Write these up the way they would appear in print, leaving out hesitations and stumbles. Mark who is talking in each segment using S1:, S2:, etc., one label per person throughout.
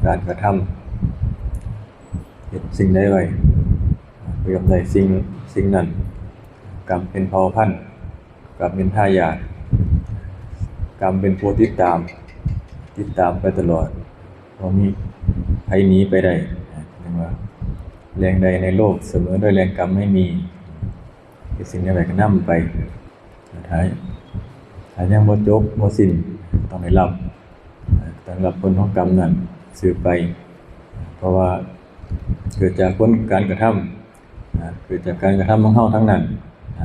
S1: การกระทำเฮ็ดสิ่งใดไว้เปรียบในสิ่งนั้นกรรมเป็นเผ่าพันธุ์กรรมเป็นทายาทกรรมเป็นผู้ติดตามไปตลอดบ่มีใครหนีไปได้เรียกว่าแรงใดในโลกเสมอด้วยแรงกรรมไม่มีสิ่งใดก็นำไปท้ายยังบ่จบบ่สิ้นต้องได้รับผลของกรรมนั้นสืบไปเพราะว่าเกิดจากผลการกระทำเกิดจากการกระทำของเฮาทั้งนั้น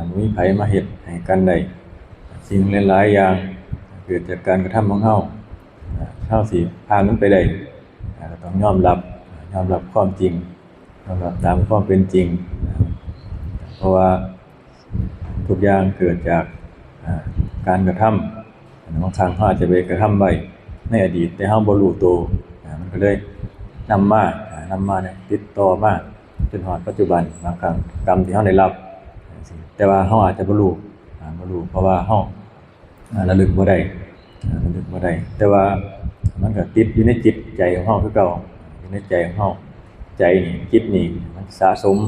S1: บ่มีไผมาเฮ็ดให้กันได้สิ่งหลายๆอย่างเกิดจากการกระทำของเฮาสิผ่านมันไปได้ก็ต้องยอมรับความจริงยอมรับตามความเป็นจริงเพราะว่าทุกอย่างเกิดจากการกระทำบางครั้งเฮาอาจจะไปกระทำไว้ในอดีตแต่เฮาบ่รู้ตัวมันก็เลยนำมาเนี่ยติดต่อมาจนฮอดปัจจุบันบางครั้งกรรมที่เฮาได้รับแต่ว่าเฮาอาจจะบ่รู้เพราะว่าเฮาระลึกบ่ได้แต่ว่ามันก็ติดอยู่ในจิตใจของเฮาคือเก่าอยู่ในใจของเฮาใจนี่จิตนี่มันสะสม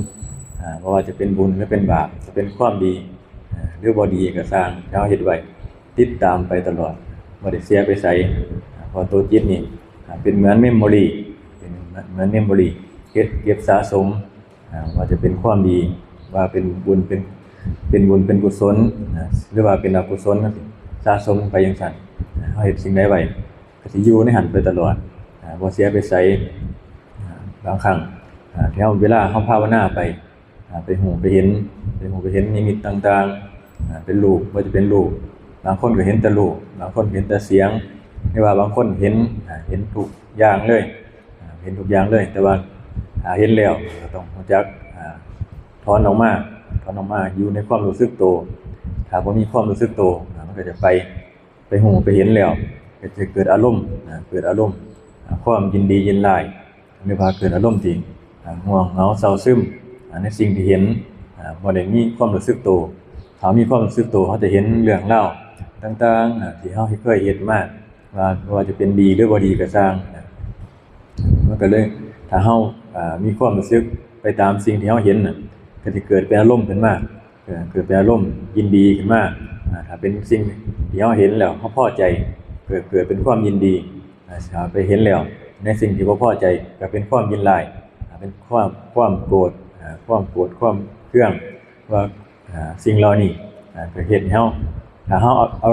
S1: บ่ว่าจะเป็นบุญหรือเป็นบาปจะเป็นความดีหรือบ่ดีก็สร้างเฮาเฮ็ดไว้ติดตามไปตลอดบ่ได้เสียไปไสเพราะตัวจิตนี่เป็นเหมือนเมมโมรีเก็บสะสมว่าจะเป็นความดีว่าเป็นบุญเป็นกุศลหรือว่าเป็นอกุศลก็สิสะสมไปจังซั่นเฮาเฮ็ดสิ่งใดไว้ก็สิอยู่ในหันไปตลอดบ่เสียไปไสบางครั้งที่เวลาเฮาภาวนาไปหูไปเห็นนิมิตต่างๆเป็นรูปว่าจะเป็นรูปบางคนก็เห็นแต่รูปบางคนเห็นแต่เสียงหรือว่าบางคนเห็นทุกอย่างเลยแต่ว่าเห็นแล้วก็ต้องรู้จักถอนออกมาอยู่ในความรู้สึกตัวถ้าบ่มีความรู้สึกตัวมันก็จะไปหูไปเห็นแล้วก็จะเกิดอารมณ์ความยินดียินร้ายหรือว่าเกิดอารมณ์ที่ง่วงเหงาเศร้าซึมในสิ่งที่เห็นบ่ได้มีความรู้สึกตัวถ้ามีความรู้สึกตัวเขาจะเห็นเรื่องราวต่างๆที่เฮาเคยเห็นมาว่าจะเป็นดีหรือบ่ดีก็สร้างมันก็เลยถ้าเฮามีความรู้สึกไปตามสิ่งที่เฮาเห็นน่ะก็สิเกิดเป็นอารมณ์ขึ้นมาเกิดเป็นอารมณ์ยินดีขึ้นมาถ้าเป็นสิ่งที่เฮาเห็นแล้วเฮาพอใจเกิดเป็นความยินดีถ้าไปเห็นแล้วในสิ่งที่บ่พอใจก็เป็นความยินร้ายเป็นความโกรธความเครื่องว่าสิ่งเหล่านี้ก็เฮ็ดให้เฮาถ้าเฮาเอา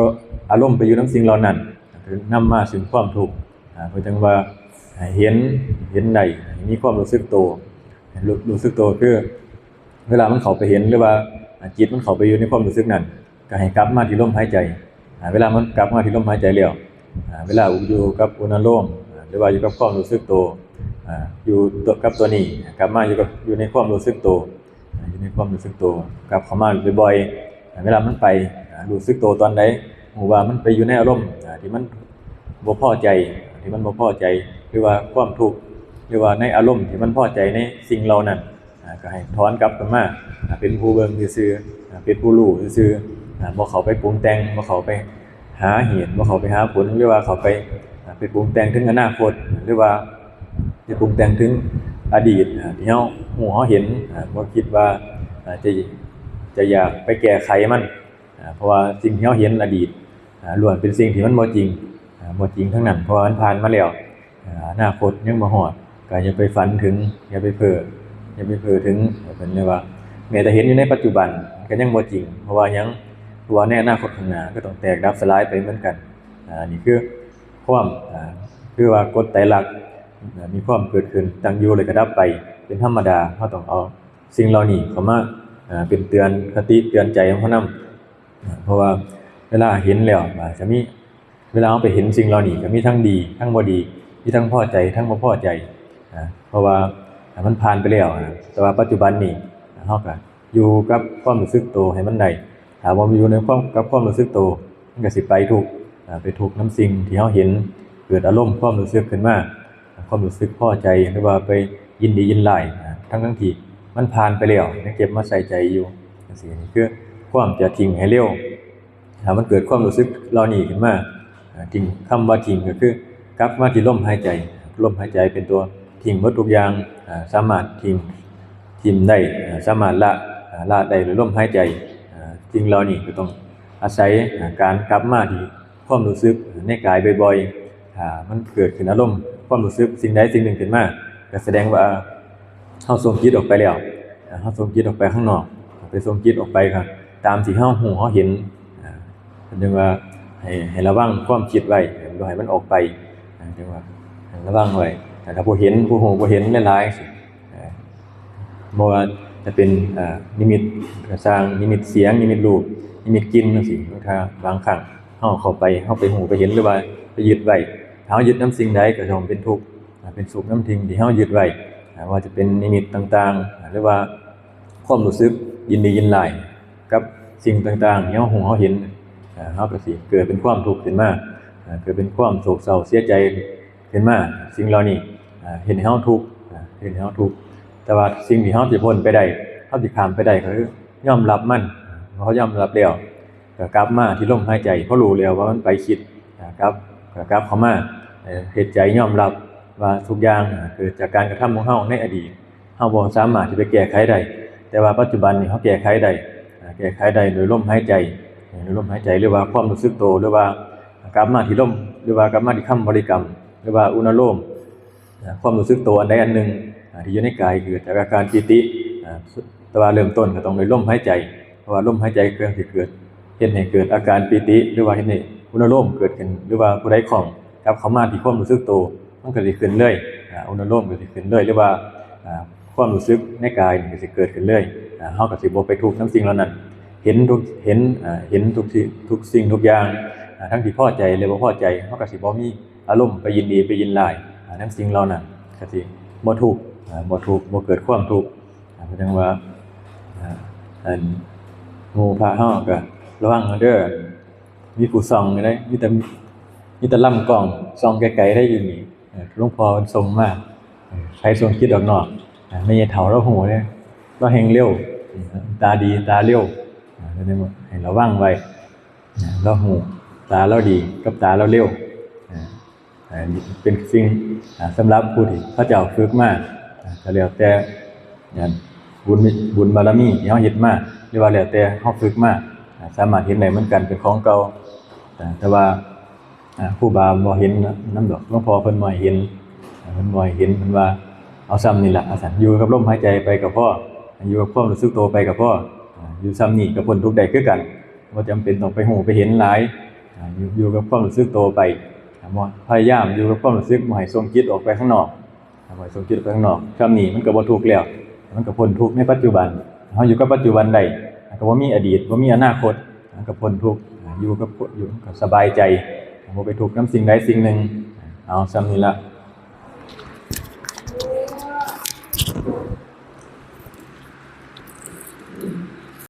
S1: อารมณ์ไปอยู่นำสิ่งเหล่านั้นก็นำมาซึ่งความทุกข์เพราะจังว่าเห็นได้มีความรู้สึกตัวคือเวลามันเข้าไปเห็นหรือว่าจิตมันเข้าไปอยู่ในความรู้สึกนั้นก็ให้กลับมาที่ลมหายใจเวลามันกลับมาที่ลมหายใจแล้วเวลาอยู่กับอุณหภูมิหรือว่าอยู่กับความรู้สึกตัวอยู่กับตัวนี้กลับมาอยู่ในความรู้สึกตัวกลับเข้ามาบ่อยๆเวลามันไปรู้สึกตัวตอนใดฮู้ว่ามันไปอยู่ในอารมณ์ที่มันบ่พอใจหรือว่าความทุกข์หรือว่าในอารมณ์ที่มันพอใจในสิ่งเหล่านั้นก็ให้ถอนกลับขึ้นมาเป็นผู้เบิ่งซื่อๆเป็นผู้รู้ซื่อๆบ่เข้าไปปรุงแต่งบ่เข้าไปหาเหตุบ่เข้าไปหาผลหรือว่าเข้าไปปรุงแต่งถึงอนาคตหรือว่าจะปรุงแต่งถึงอดีตที่เฮาฮู้เฮาเห็นบ่คิดว่าจะอยากไปแก้ไขมันเพราะว่าสิ่งที่เฮาเห็นอดีตล้วนเป็นสิ่งที่มันบ่จริงทั้งนั้นเพราะมันผ่านมาแล้วอนาคตยังบ่ฮอดก็อย่าไปฝันถึงอย่าไปเพ้อถึงเป็นเรียกว่าแม้แต่เห็นอยู่ในปัจจุบันก็ยังบ่จริงเพราะว่ายังตัวในอนาคตข้างหน้าก็ต้องแตกดับสลายไปเหมือนกันนี่คือความคือว่ากฎไตรลักษณ์มีความเกิดขึ้นตั้งอยู่แล้วก็ดับไปเป็นธรรมดาเฮาต้องเอาสิ่งเหล่านี้เข้ามาเป็นเตือนคติเตือนใจของเฮานำเพราะว่าเวลาเห็นแล้วจะมีเวลาเราไปเห็นสิ่งเหล่านี้ก็มีทั้งดีทั้งบ่ดีมีทั้งพอใจทั้งบ่พอใจเพราะว่ามันผ่านไปแล้วแต่ว่าปัจจุบันนี้เฮาก็อยู่กับความรู้สึกตัวให้มันได้ถ้าบ่อยู่ในความรู้สึกตัวมันก็สิไปทุกข์นํสิ่งที่เฮาเห็นเกิดอารมณ์ความรู้สึกขึ้นมาความรู้สึกพอใจหรือว่าไปยินดียินร้ายทั้งที่มันผ่านไปแล้วยังเก็บมาใส่ใจอยู่จังซี่นี่คือความจะทิ้งให้เร็วถ้ามันเกิดความรู้สึกเหล่านี้ขึ้นมาทิ้งคำว่าทิ้งก็คือกลับมาที่ลมหายใจ ลมหายใจเป็นตัวทิ้งหมดทุกอย่างสามารถทิ้งได้สามารถละได้ด้วยลมหายใจสิ่งเหล่านี้ก็ต้องอาศัยการกลับมาที่ความรู้สึกในกายบ่อยๆมันเกิดขึ้นอารมณ์ความรู้สึกสิ่งใดสิ่งหนึ่งขึ้นมาก็แสดงว่าเฮาส่งจิตออกไปแล้วเฮาส่งจิตออกไปข้างนอกไปส่งจิตออกไปครับตามที่เฮาฮู้เฮาเห็นเรียกว่าให้ระวังความคิดไว้บ่ให้มันออกไปเรียกว่าระวังไว้ถ้าผู้เห็นผู้ฮู้บ่เห็นหลายๆสิบ่ว่าจะเป็นนิมิตก็สร้างนิมิตเสียงนิมิตรูปนิมิตกลิ่นจังซี่ถ้าบางครั้งเฮาเข้าไปเฮาไปฮู้ไปเห็นหรือว่าไปยึดไว้ถ้าเฮายึดนำสิ่งใดก็ย่อมเป็นทุกข์เป็นสุขนำสิ่งที่เฮายึดไว้ว่าจะเป็นนิมิตต่างๆหรือว่าความรู้สึกยินดียินร้ายกับสิ่งต่างๆที่เฮาฮู้เฮาเห็นเฮาก็สิเกิดเป็นความทุกข์ขึ้นมาเกิดเป็นความโศกเศร้าเสียใจขึ้นมาสิ่งเหล่านี้เฮ็ดให้เฮาทุกข์เฮ็ดให้เฮาทุกข์แต่ว่าสิ่งที่เฮาสิพ้นไปได้เฮาสิข้ามไปได้ก็คือยอมรับมันพอยอมรับแล้วก็กลับมาที่ลมหายใจเพราะรู้แล้วว่ามันไปคิดกลับเข้ามาเฮ็ดใจยอมรับว่าทุกอย่างเกิดจากการกระทำของเฮาในอดีตเฮาบ่สามารถที่ไปแก้ไขได้แต่ว่าปัจจุบันนี้เฮาแก้ไขได้โดยลมหายใจหรือว่าความรู้สึกตัวหรือว่ากลับมาที่ลมหรือว่ากลับมาที่คำบริกรรมหรือว่าอุณโลมความรู้สึกตัวอันใดอันหนึ่งที่อยู่ในกายเกิดจากอาการปิติแต่ว่าเริ่มต้นก็ต้องโดยลมหายใจเพราะว่าลมหายใจเกิดเฮ็ดให้เกิดอาการปิติหรือว่าเฮ็ดให้อุณโลมเกิดขึ้นหรือว่าผู้ใดคล่องกลับเข้ามาที่ความรู้สึกตัวมันก็สิขึ้นเลยอุณโลมก็สิขึ้นเลยหรือว่าความรู้สึกในกายนี่ก็สิเกิดขึ้นเลยเฮาก็สิบ่ไปทุกข์นำสิ่งเหล่านั้นเห็นทุกสิ่งทุกอย่างทั้งที่พอใจหรือบ่พอใจเฮาก็สิบ่มีอารมณ์ไปยินดีไปยินร้ายทั้งสิ่งเหล่านั้นก็สิบ่ทุกข์บ่เกิดความทุกข์แสดงว่าหมู่พระเฮาก็ระวังเด้อมีผู้ส่องอยู่ได้มีแต่ลำกล้องส่องไกลๆได้อยู่นี่หลวงพ่อเพิ่นส่งมาใช้ส่งคิดออกนอกแม่ใหญ่เฒ่าเราฮู้เด้เราแฮงเร็วตาดีตาเร็วให้ระวังไว้เราฮู้ตาเราดีกับตาเราเร็วเป็นสิ่งสำหรับผู้ที่เขาเจ้าฝึกมาก็แล้วแต่บุญบารมีที่เฮาเฮ็ดมาหรือว่าแล้วแต่เฮาฝึกมาสามารถเห็นได้เหมือนกันเป็นของเก่าแต่ว่าครูบาบ่เห็นนำดอกหลวงพ่อเพิ่นบ่ให้เห็นเพิ่นว่าเอาซ้ำนี่ล่ะอาศัยอยู่กับลมหายใจไปก็พออยู่กับความรู้สึกตัวไปก็พออยู่ซ้ำนี่ก็พ้นทุกข์ได้คือกันบ่จำเป็นต้องไปฮู้ไปเห็นหลายอยู่กับความรู้สึกตัวไปพยายามอยู่กับความรู้สึกบ่ให้ส่งจิตออกไปข้างนอกบ่ให้ส่งจิตออกไปข้างนอกซ้ำนี่มันก็บ่ทุกข์แล้วมันก็พ้นทุกข์ในปัจจุบันเฮาอยู่กับปัจจุบันได้ก็บ่มีอดีตบ่มีอนาคตก็พ้นทุกข์อยู่ก็สบายใจบ่ไปทุกข์นำสิ่งใดสิ่งหนึ่งเอาซ้ำนี่ล่ะ